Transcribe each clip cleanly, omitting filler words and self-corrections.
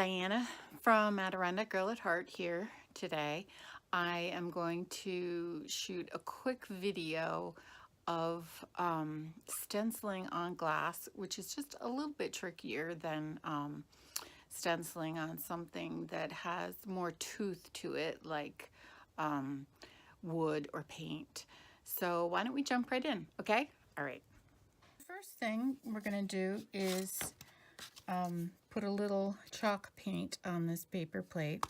Diana from Adirondack Girl at Heart here today. I am going to shoot a quick video of stenciling on glass, which is just a little bit trickier than stenciling on something that has more tooth to it, like wood or paint. So why don't we jump right in, okay? All right. First thing we're going to do is put a little chalk paint on this paper plate.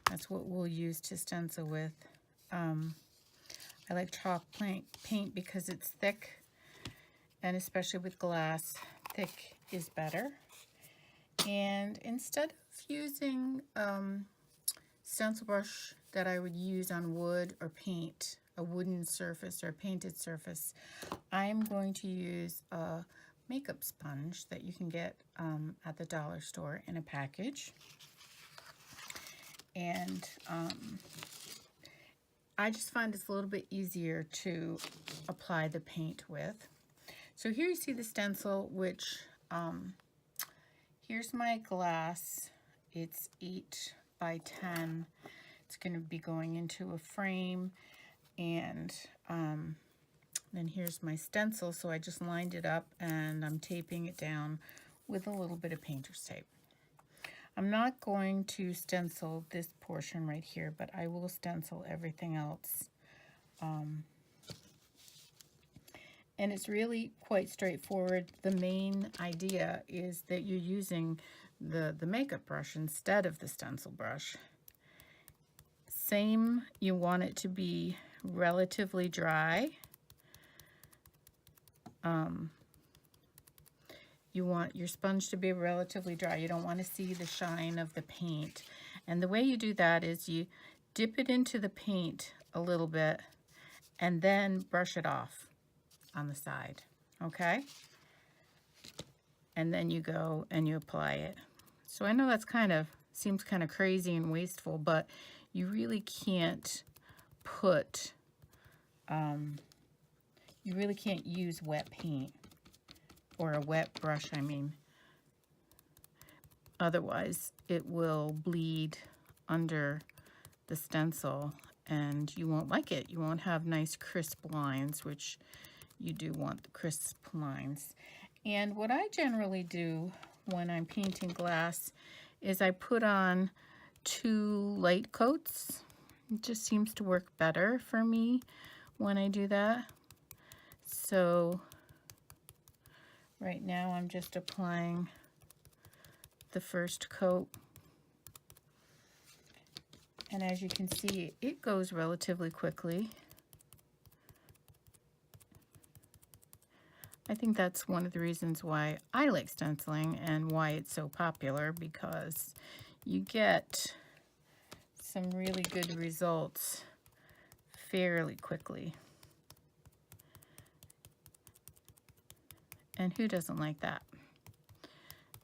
That's what we'll use to stencil with. I like chalk paint because it's thick, and especially with glass, thick is better. And instead of using stencil brush that I would use on wood or paint, a wooden surface or a painted surface, I'm going to use a makeup sponge that you can get at the dollar store in a package. And I just find it's a little bit easier to apply the paint with. So here you see the stencil, which here's my glass. It's 8 by 10. It's going to be going into a frame, and then here's my stencil. So I just lined it up and I'm taping it down with a little bit of painter's tape. I'm not going to stencil this portion right here, but I will stencil everything else. And it's really quite straightforward. The main idea is that you're using the makeup brush instead of the stencil brush. Same, you want it to be relatively dry. You want your sponge to be relatively dry. You don't want to see the shine of the paint. And the way you do that is you dip it into the paint a little bit and then brush it off on the side, okay? And then you go and you apply it. So I know that's seems kind of crazy and wasteful, but you really can't put, you really can't use wet paint, or a wet brush, I mean. Otherwise, it will bleed under the stencil and you won't like it. You won't have nice crisp lines, which you do want the crisp lines. And what I generally do when I'm painting glass is I put on 2 light coats. It just seems to work better for me when I do that. So right now I'm just applying the first coat. And as you can see, it goes relatively quickly. I think that's one of the reasons why I like stenciling and why it's so popular, because you get some really good results fairly quickly. And who doesn't like that?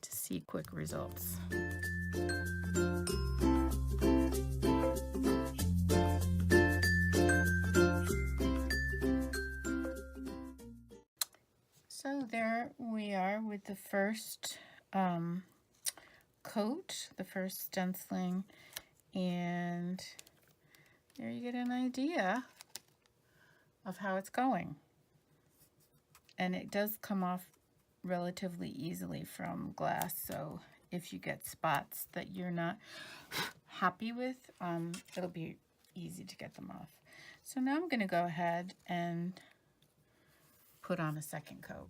To see quick results. So there we are with the first coat, the first stenciling, and there you get an idea of how it's going. And it does come off relatively easily from glass, so if you get spots that you're not happy with, it'll be easy to get them off. So now I'm going to go ahead and put on a second coat.